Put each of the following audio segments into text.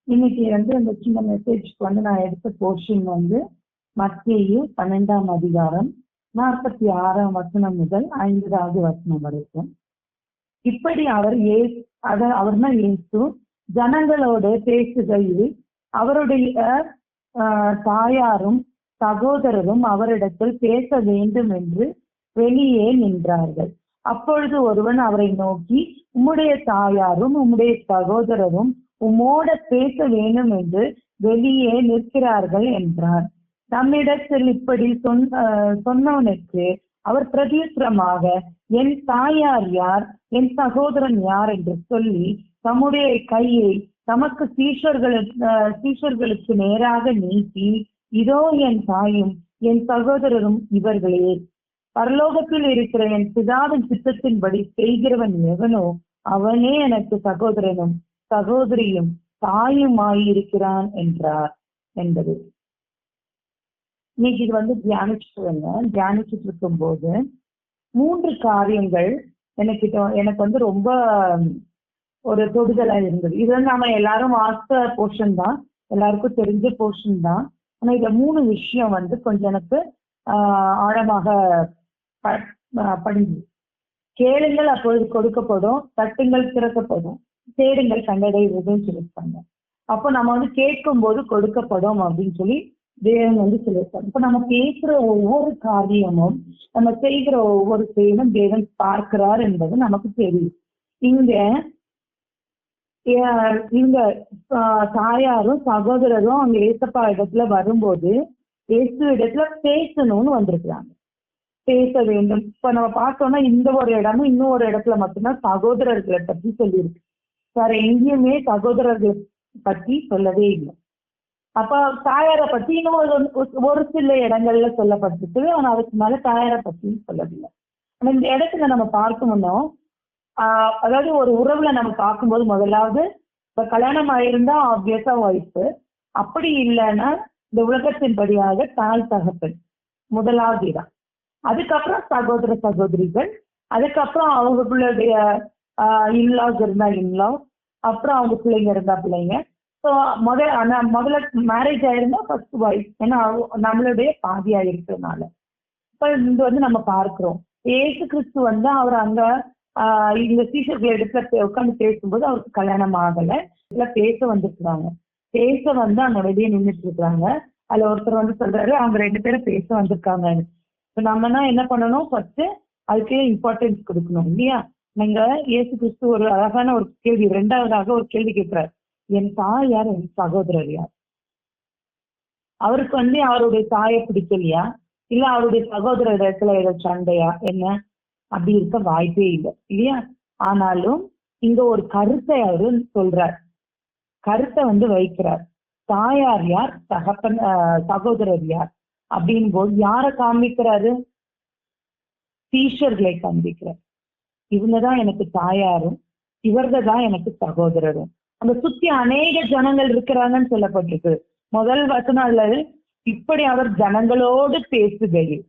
இன்னைக்கு இந்த சின்ன மெசேஜ்க்கு நான் எடுத்த போர்ஷன் மத்தேயு 12ஆம் அதிகாரம் 46ஆம் வசனம் முதல் 50வது வசனம் வரைக்கும். இப்படி அவர்னா இயேசு ஜனங்களோடு பேசுகையில் அவருடைய தாயாரும் சகோதரரும் அவரிடத்தில் பேச வேண்டும் என்று வெளியே நின்றார்கள். அப்பொழுது ஒருவன் அவரை நோக்கி, உம்முடைய தாயாரும் உம்முடைய சகோதரரும் உம்மோட பேச வேண்டும் என்று வெளியே நிற்கிறார்கள் என்றார். தம்மிடத்தில் இப்படி சொன்னவனுக்கு அவர் பிரதியுத்தரமாக, என் தாயார் யார், என் சகோதரன் யார் என்று சொல்லி தம்முடைய கையை தமக்கு சீஷர்களுக்கு நேராக நீட்டி, இதோ என் தாயும் என் சகோதரரும் இவர்களே, பரலோகத்தில் இருக்கிற என் பிதாவின் சித்தத்தின்படி செய்கிறவன் எவனோ அவனே எனக்கு சகோதரனும் சகோதரியும் தாயுமாயிருக்கிறான் என்றார் என்பது. இன்னைக்கு இது தியானிச்சுட்டு இருக்கும் போது 3 காரியங்கள் எனக்கு ரொம்ப ஒரு தொடுதலா இருந்தது. இது நாம எல்லாரும் வாசித்த போர்ஷன் தான், எல்லாருக்கும் தெரிஞ்ச போர்ஷன் தான். ஆனா இதுல 3 விஷயம் கொஞ்சம் எனக்கு ஆழமாக படிஞ்சு. கேளுங்கள் அப்பொழுது கொடுக்கப்படும், தட்டுங்கள் திறக்கப்படும், தேடுங்கள் கண்டடைவதுன்னு சொல்லியிருப்பாங்க. அப்போ நம்ம கேட்கும் போது கொடுக்கப்படும் அப்படின்னு சொல்லி தேவன் சொல்லியிருப்பாங்க. இப்ப நம்ம பேசுற ஒவ்வொரு காரியமும், நம்ம செய்கிற ஒவ்வொரு செயலும் தேவன் பார்க்கிறார் என்பது நமக்கு தெரியும். இங்க தாயாரும் சகோதரரும் அங்க ஏசப்பா இடத்துல வரும்போது இயேசு இடத்துல பேசணும்னு வந்திருக்கிறாங்க, பேச வேண்டும். இப்ப நம்ம பார்த்தோம்னா இந்த ஒரு இடமும் இன்னும் ஒரு இடத்துல மட்டும்தான் சகோதரர்களை பற்றி சொல்லியிருக்கு. வேற எங்கேயுமே சகோதரர்களை பற்றி சொல்லவே இல்லை. அப்ப தாயாரை பத்தி இன்னும் ஒரு சில இடங்கள்ல சொல்லப்பட்டிருக்கு, ஆனா அதுக்கு மேல தாயாரை பத்தி சொல்லவில்லை. ஆனா இந்த இடத்துல நம்ம பார்க்கணும்னா அதாவது ஒரு உறவுல நம்ம பார்க்கும்போது முதலாவது இப்ப கல்யாணம் ஆயிருந்தா ஆப்வியஸா ஒய்ஃப், அப்படி இல்லைன்னா இந்த உலகத்தின்படியாக தாய் தகப்பன் முதலாவது இடம். அதுக்கப்புறம் சகோதர சகோதரிகள், அதுக்கப்புறம் அவங்களுடைய இன்லாஸ் இருந்தா இன்லாஸ், அப்புறம் அவங்க பிள்ளைங்க இருந்தா பிள்ளைங்க. ஸோ முதல்ல மேரேஜ் ஆயிருந்தா ஃபர்ஸ்ட் ஒய்ஃப், ஏன்னா நம்மளுடைய பாதியா இருக்கிறதுனால. இப்ப இது நம்ம பார்க்கிறோம், ஏசு கிறிஸ்து அவர் அங்க இந்த சீஷர்கள் இடத்துல உட்காந்து பேசும்போது அவருக்கு கல்யாணம் ஆகல, பேச வந்திருக்கிறாங்க. பேச அங்க வெளியே நின்றுட்டு இருக்கிறாங்க. அதுல ஒருத்தர் சொல்றாரு, அவங்க 2 பேரும் பேச வந்திருக்காங்க. இப்ப நம்மனா என்ன பண்ணணும், ஃபர்ஸ்ட் அதுக்கே இம்பார்ட்டன்ஸ் கொடுக்கணும் இல்லையா? நீங்க இயேசு கிறிஸ்து ஒரு அழகான ஒரு கேள்வி, 2வதாக ஒரு கேள்வி கேட்கிறார், என் தாய் யார், என் சகோதரர் யார்? அவருக்கு அவருடைய தாயை பிடிக்கலையா, இல்ல அவருடைய சகோதரர் இடத்துல ஏதோ சண்டையா என்ன? அப்படி இருக்க வாய்ப்பே இல்லை இல்லையா? ஆனாலும் இங்க ஒரு கருத்தை அவரு சொல்றார், கருத்தை வைக்கிறார். தாயார் யார், சகோதரர் யார் அப்படின்னு போது யாரை காண்பிக்கிறாரு? சீஷர்களை காண்பிக்கிறார். இவங்கதான் எனக்கு தாயாரும், இவர்கள் தான் எனக்கு சகோதரரும். அந்த சுத்தி அநேக ஜனங்கள் இருக்கிறாங்கன்னு சொல்லப்பட்டிருக்கு. முதல் வசனம்ல இப்படி அவர் ஜனங்களோடு பேசுகையில்,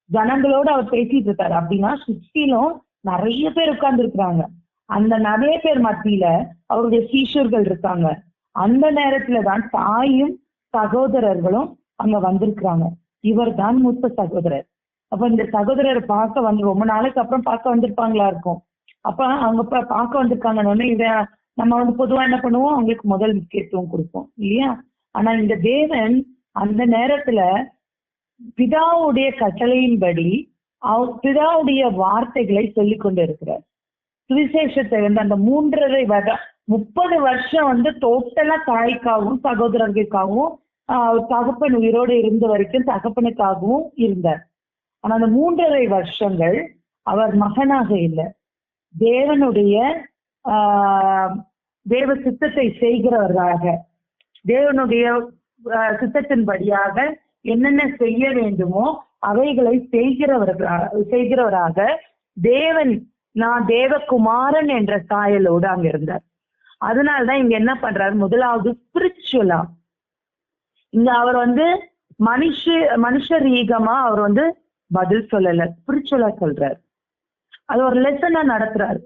ஜனங்களோடு அவர் பேசிட்டு இருக்காரு அப்படின்னா சுத்திலும் நிறைய பேர் உட்கார்ந்து இருக்கிறாங்க. அந்த நிறைய பேர் மத்தியில அவருடைய சீஷர்கள் இருக்காங்க. அந்த நேரத்துலதான் தாயும் சகோதரர்களும் அங்க வந்திருக்கிறாங்க. இவர் தான் மூத்த சகோதரர். அப்ப இந்த சகோதரரை பார்க்க ரொம்ப நாளைக்கு அப்புறம் பார்க்க வந்திருப்பாங்களா இருக்கும். அப்ப அவங்க பார்க்க வந்திருக்காங்கன்னு இத நம்ம பொதுவா என்ன பண்ணுவோம், அவங்களுக்கு முதல் முக்கியத்துவம் கொடுப்போம் இல்லையா? ஆனா இந்த தேவன் அந்த நேரத்துல பிதாவுடைய கட்டளையின்படி பிதாவுடைய வார்த்தைகளை சொல்லிக் கொண்டு இருக்கிறார். சுவிசேஷத்தை அந்த 30 வருஷம் டோட்டலா தாய்க்காகவும் சகோதரர்களுக்காகவும் தகப்பன் உயிரோடு இருந்த வரைக்கும் தகப்பனுக்காகவும் இருந்தார். ஆனா அந்த 3.5 வருஷங்கள் அவர் மகனாக இல்லை, தேவனுடைய தேவ சித்தத்தை செய்கிறவராக, தேவனுடைய சித்தத்தின்படியாக என்னென்ன செய்ய வேண்டுமோ அவைகளை செய்கிறவராக தேவன், நான் தேவகுமாரன் என்ற சாயலோடு அங்க இருந்தார். அதனாலதான் இங்க என்ன பண்றாரு, முதலாவது ஸ்பிரிச்சுவலா இங்க அவர் மனுஷரீகமா அவர் பதில் சொல்லல, ஸ்பிரிச்சுவலா சொல்றாரு. அது ஒரு லெசனா நடத்துறாரு.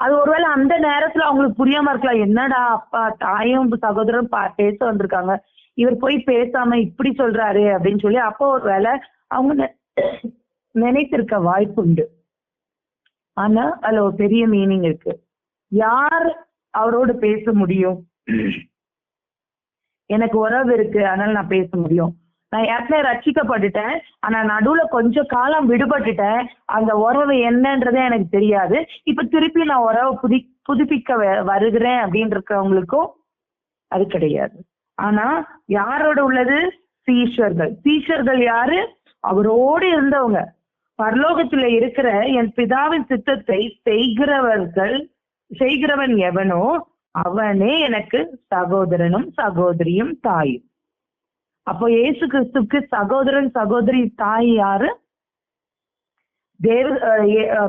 அது ஒருவேளை அந்த நேரத்துல அவங்களுக்கு புரியாம இருக்கலாம், என்னடா அப்பா தாயும் சகோதரரும் பேச வந்திருக்காங்க, இவர் போய் பேசாம இப்படி சொல்றாரு அப்படின்னு சொல்லி அப்போ ஒருவேளை அவங்க நினைத்திருக்க வாய்ப்பு உண்டு. ஆனா அதுல ஒரு பெரிய மீனிங் இருக்கு. யார் அவரோடு பேச முடியும்? எனக்கு உறவு இருக்கு, அதனால நான் பேச முடியும். நான் ஏற்கனவே ரட்சிக்கப்பட்டுட்டேன், ஆனா நடுவுல கொஞ்சம் காலம் விடுபட்டுட்டேன், அந்த உறவு என்னன்றதே எனக்கு தெரியாது, இப்ப திருப்பி நான் உறவை புதுப்பிக்க வருகிறேன் அப்படின்னு இருக்கிறவங்களுக்கும் அது கிடையாது. ஆனா யாரோட உள்ளது? சீஷர்கள் யாரு? அவரோடு இருந்தவங்க. பரலோகத்துல இருக்கிற என் பிதாவின் சித்தத்தை செய்கிறவன் எவனோ அவனே எனக்கு சகோதரனும் சகோதரியும் தாயும். அப்போ இயேசு கிறிஸ்துக்கு சகோதரன் சகோதரி தாய் யாரு?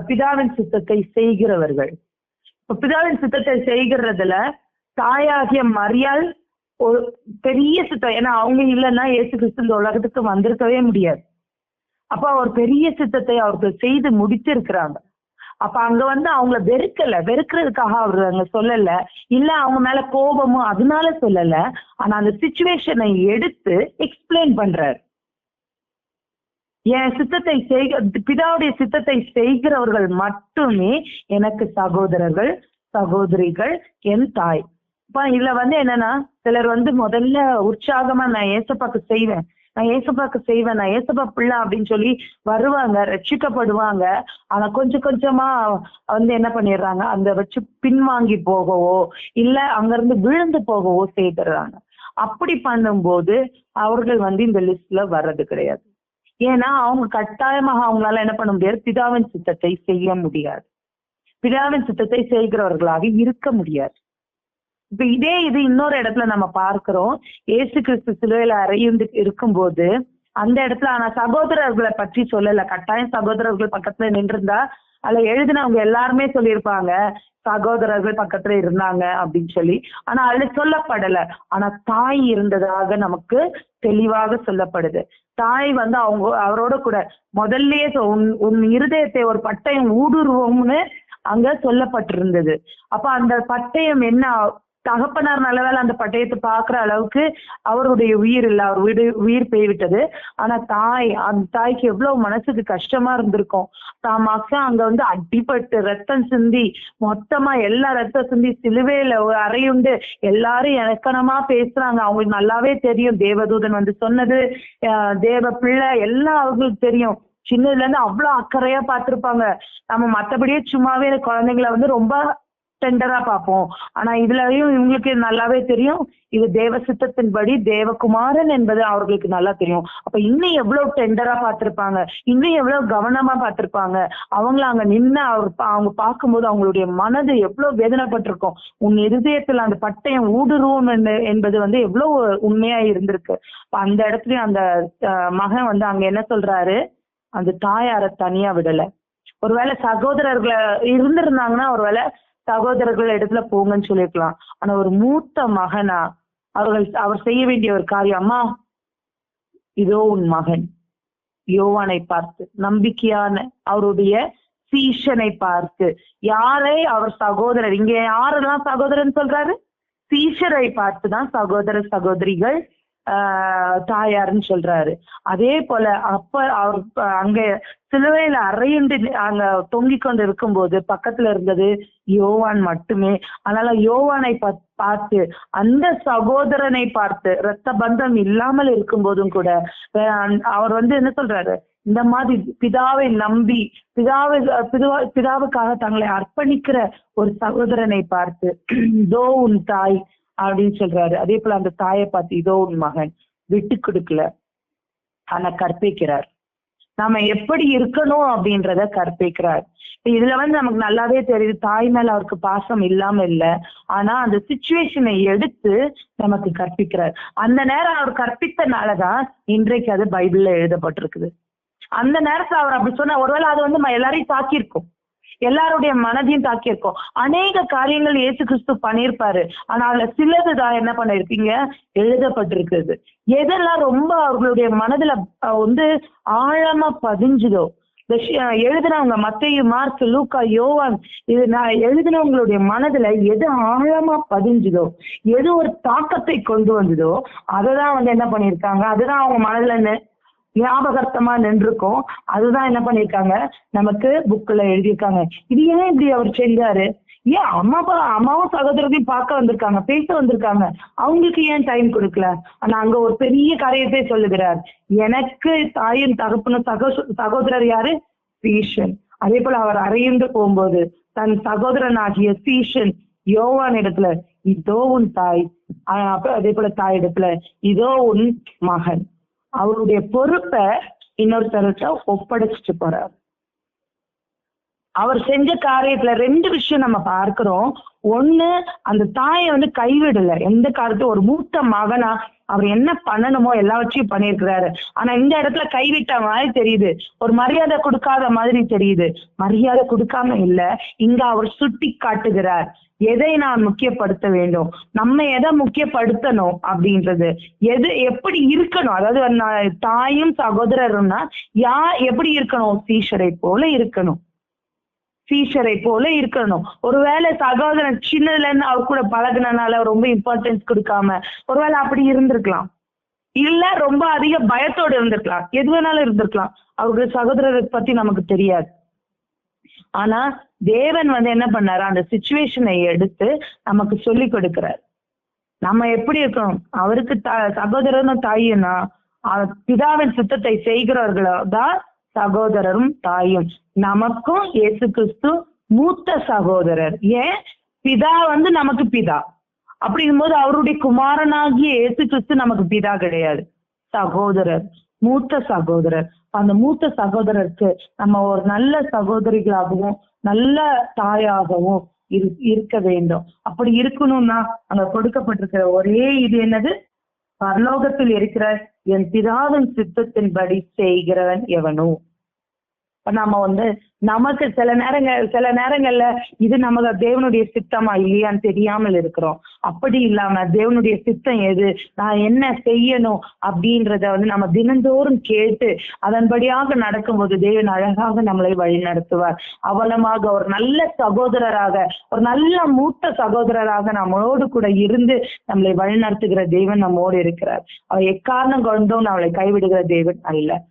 பிதாவின் சித்தத்தை செய்கிறவர்கள். இப்ப பிதாவின் சித்தத்தை செய்கிறதுல தாயாகிய மரியாள் ஒரு பெரிய சித்தம். ஏன்னா அவங்க இல்லைன்னா இயேசு கிறிஸ்து இந்த உலகத்துக்கு வந்திருக்கவே முடியாது. அப்ப ஒரு பெரிய சித்தத்தை அவருக்கு செய்து முடிச்சிருக்கிறாங்க. அப்ப அங்க அவங்கள வெறுக்கிறதுக்காக அவரு அங்க சொல்லல, இல்ல அவங்க மேல கோபமும் அதனால சொல்லல. ஆனா அந்த சிச்சுவேஷனை எடுத்து எக்ஸ்பிளைன் பண்றாரு. என் சித்தத்தை பிதாவுடைய சித்தத்தை செய்கிறவர்கள் மட்டுமே எனக்கு சகோதரர்கள் சகோதரிகள், என் தாய். இப்ப இதுல என்னன்னா, சிலர் முதல்ல உற்சாகமா நான் ஏசப்பாக்கு செய்வேன், நான் ஏசப்பா பிள்ளை அப்படின்னு சொல்லி வருவாங்க, ரட்சிக்கப்படுவாங்க. ஆனா கொஞ்சம் கொஞ்சமா என்ன பண்ணிடுறாங்க, அந்த வச்சு பின்வாங்கி போகவோ இல்ல அங்கிருந்து விழுந்து போகவோ செய்துறாங்க. அப்படி பண்ணும்போது அவர்கள் இந்த லிஸ்ட்ல வர்றது கிடையாது. ஏன்னா அவங்க கட்டாயமாக அவங்களால என்ன பண்ண முடியாது, பிதாவின் சித்தத்தை செய்ய முடியாது, பிதாவின் சித்தத்தை செய்கிறவர்களாக இருக்க முடியாது. இப்ப இது இன்னொரு இடத்துல நம்ம பார்க்கிறோம். இயேசு கிறிஸ்து சிலுவையில அறையுண்டு இருக்கும்போது அந்த இடத்துல, ஆனா சகோதரர்களை பற்றி சொல்லல. கட்டாயம் சகோதரர்கள் பக்கத்துல நின்றிருந்தா அதுல எழுதினவங்க எல்லாருமே சொல்லியிருப்பாங்க சகோதரர்கள் பக்கத்துல இருந்தாங்க அப்படின்னு சொல்லி. ஆனா அதுல சொல்லப்படல. ஆனா தாய் இருந்ததாக நமக்கு தெளிவாக சொல்லப்படுது. தாய் அவங்க அவரோட கூட முதல்லயே உன் இருதயத்தை ஒரு பட்டயம் ஊடுருவோம்னு அங்க சொல்லப்பட்டிருந்தது. அப்ப அந்த பட்டயம் என்ன, தகப்பனார் நல்லவேளை அந்த பட்டயத்தை பாக்குற அளவுக்கு அவருடைய உயிர் இல்ல, அவர் உயிர் போய்விட்டது. ஆனா அந்த தாய்க்கு எவ்வளவு மனசுக்கு கஷ்டமா இருந்திருக்கும். தான் மக்கள் அங்க அடிபட்டு ரத்தம் சிந்தி மொத்தமா எல்லா ரத்தம் சிந்தி சிலுவையில அறையுண்டு எல்லாரும் இலக்கணமா பேசுறாங்க. அவங்களுக்கு நல்லாவே தெரியும், தேவதூதன் சொன்னது, தேவ பிள்ளை எல்லாம் அவங்களுக்கு தெரியும். சின்னதுல இருந்து அவ்வளவு அக்கறையா பார்த்திருப்பாங்க. நம்ம மத்தபடியே சும்மாவே குழந்தைங்களை ரொம்ப டெண்டரா பார்ப்போம். ஆனா இதுலயும் இவங்களுக்கு நல்லாவே தெரியும், இது தேவ சித்தத்தின்படி தேவகுமாரன் என்பது அவர்களுக்கு நல்லா தெரியும். அப்ப இன்னும் எவ்வளவு டெண்டரா பார்த்திருப்பாங்க, இன்னும் எவ்வளவு கவனமா பார்த்திருப்பாங்க. அவங்கள அங்க நின்று அவங்க பார்க்கும்போது அவங்களுடைய மனது எவ்வளவு வேதனைப்பட்டிருக்கும். உன் இருதயத்துல அந்த பட்டயம் ஊடுருவும் என்பது எவ்வளவு உண்மையா இருந்திருக்கு. அந்த இடத்துலயும் அந்த மகன் அங்க என்ன சொல்றாரு, அந்த தாயார தனியா விடல. ஒருவேளை சகோதரர்களை இருந்திருந்தாங்கன்னா ஒருவேளை சகோதரர்கள் இடத்துல போங்கன்னு சொல்லிருக்கலாம். ஆனா ஒரு மூத்த மகனா அவர் செய்ய வேண்டிய ஒரு காரியம், அம்மா இதோ உன் மகன் யோவானை பார்த்து, நம்பிக்கையான அவருடைய சீஷனை பார்த்து, யாரை அவர் சகோதரர், இங்க யாரெல்லாம் சகோதரன் சொல்றாரு, சீஷரை பார்த்துதான் சகோதர சகோதரிகள் தாயாருன்னு சொல்றாரு. அதே போல அப்ப அவர் அங்க சிலுவையில அறையுண்டு அங்க தொங்கிக் கொண்டு இருக்கும்போது பக்கத்துல இருந்தது யோவான் மட்டுமே. அதனால யோவானை பார்த்து, அந்த சகோதரனை பார்த்து, இரத்த பந்தம் இல்லாமல் இருக்கும் போதும் கூட அவர் என்ன சொல்றாரு, இந்த மாதிரி பிதாவை நம்பி பிதாவுக்காக தங்களை அர்ப்பணிக்கிற ஒரு சகோதரனை பார்த்து இதோ உன் தாய் அப்படின்னு சொல்றாரு. அதே போல அந்த தாயை பார்த்து இதோ உன் மகன், விட்டு கொடுக்கல, ஆனா கற்பிக்கிறார். நாம எப்படி இருக்கணும் அப்படின்றத கற்பிக்கிறார். இதுல நமக்கு நல்லாவே தெரியுது, தாய் மேல அவருக்கு பாசம் இல்லாம இல்ல, ஆனா அந்த சிச்சுவேஷனை எடுத்து நமக்கு கற்பிக்கிறார். அந்த நேரம் அவர் கற்பித்தனாலதான் இன்றைக்கு அது பைபிள்ல எழுதப்பட்டிருக்குது. அந்த நேரத்துல அவர் அப்படி சொன்ன, ஒருவேளை அது எல்லாரையும் தாக்கியிருக்கும், எல்லாருடைய மனதையும் தாக்கியிருக்கும். அநேக காரியங்கள் இயேசு கிறிஸ்து பண்ணியிருப்பாரு. ஆனா அதுல சிலதுதான் என்ன பண்ணிருக்கீங்க எழுதப்பட்டிருக்குது. எதெல்லாம் ரொம்ப அவர்களுடைய மனதுல ஆழமா பதிஞ்சுதோ எழுதினவங்க மத்தேயு, மார்க், லூக்கா, யோவான், இது நான் எழுதினவங்களுடைய மனதுல எது ஆழமா பதிஞ்சுதோ, எது ஒரு தாக்கத்தை கொண்டு வந்ததோ அததான் என்ன பண்ணிருக்காங்க, அதுதான் அவங்க மனதுல ஞாபகர்த்தமா நின்றுக்கும். அதுதான் என்ன பண்ணிருக்காங்க, நமக்கு புக்ல எழுதியிருக்காங்க. இது ஏன் இப்படி அவர் செஞ்சாரு, ஏன் அம்மாவும் சகோதரத்தையும் பார்க்க வந்திருக்காங்க, பேச வந்திருக்காங்க, அவங்களுக்கு ஏன் டைம் கொடுக்கல? ஆனா அங்க ஒரு பெரிய காரியத்தை சொல்லுகிறார். எனக்கு தாயும் தகப்பனும் சகோதரர் யாரு? சீஷன். அதே போல அவர் அறையுண்டு போகும்போது தன் சகோதரனாகிய சீஷன் யோவான் இடத்துல, இதோ உன் தாய், அதே போல தாய் இடத்துல, இதோ உன் மகன். அவருடைய பொறுப்பை இன்னொருத்தர்கிட்ட ஒப்படைச்சிட்டு போறார். அவர் செஞ்ச காரியத்துல 2 விஷயம் நம்ம பார்க்கிறோம். ஒண்ணு, அந்த தாயை கைவிடல. எந்த காலத்துல ஒரு மூத்த மகனா அவர் என்ன பண்ணணுமோ எல்லாவற்றையும் பண்ணியிருக்கிறாரு. ஆனா இந்த இடத்துல கைவிட்ட மாதிரி தெரியுது, ஒரு மரியாதை கொடுக்காத மாதிரி தெரியுது. மரியாதை கொடுக்காம இல்ல, இங்க அவர் சுட்டி காட்டுகிறார் எதை நான் முக்கியப்படுத்த வேண்டும், நம்ம எதை முக்கியப்படுத்தணும் அப்படின்றது, எது எப்படி இருக்கணும். அதாவது தாயும் சகோதரரும்னா எப்படி இருக்கணும்? சீஷரை போல இருக்கணும். சீஷரை போல இருக்கணும். ஒருவேளை சகோதரன் சின்னதுல இருந்து அவர் கூட பழகுனனால ரொம்ப இம்பார்ட்டன்ஸ் கொடுக்காம ஒருவேளை அப்படி இருந்திருக்கலாம், இல்ல ரொம்ப அதிக பயத்தோடு இருந்திருக்கலாம், எது வேணாலும் இருந்திருக்கலாம். அவருடைய சகோதரரை பத்தி நமக்கு தெரியாது. ஆனா தேவன் என்ன பண்ணாரு, அந்த சிச்சுவேஷனை எடுத்து நமக்கு சொல்லி கொடுக்கிறார். நம்ம எப்படி இருக்கணும், அவருக்கு சகோதரனும் தாயும்னா பிதாவின் சித்தத்தை செய்கிறவர்களோ தான் சகோதரரும் தாயும். நமக்கும் இயேசு கிறிஸ்து மூத்த சகோதரர். ஏன், பிதா நமக்கு பிதா. அப்படிங்கும் போது அவருடைய குமாரனாகிய இயேசு கிறிஸ்து நமக்கு பிதா கிடையாது, சகோதரர், மூத்த சகோதரர். அந்த மூத்த சகோதரருக்கு நம்ம ஒரு நல்ல சகோதரிகளாகவும் நல்ல தாயாகவும் இருக்க வேண்டும். அப்படி இருக்கணும்னா அங்க கொடுக்கப்பட்டிருக்கிற ஒரே இது என்னது, பரலோகத்தில் இருக்கிற என் பிதாவின் சித்தத்தின்படி செய்கிறவன் எவனோ. நம்ம நமக்கு சில நேரங்கள்ல இது நமக்கு தேவனுடைய சித்தமா இல்லையான்னு தெரியாமல் இருக்கிறோம். அப்படி இல்லாம தேவனுடைய சித்தம் எது, நான் என்ன செய்யணும் அப்படின்றத நம்ம தினந்தோறும் கேட்டு அதன்படியாக நடக்கும்போது தேவன் அழகாக நம்மளை வழி நடத்துவார். அவலமாக ஒரு நல்ல சகோதரராக, ஒரு நல்ல மூத்த சகோதரராக நம்மளோடு கூட இருந்து நம்மளை வழி நடத்துகிற தேவன் நம்மோடு இருக்கிறார். அவர் எக்காரணம் கொண்டும் நம்மளை கைவிடுகிற தேவன் அல்ல.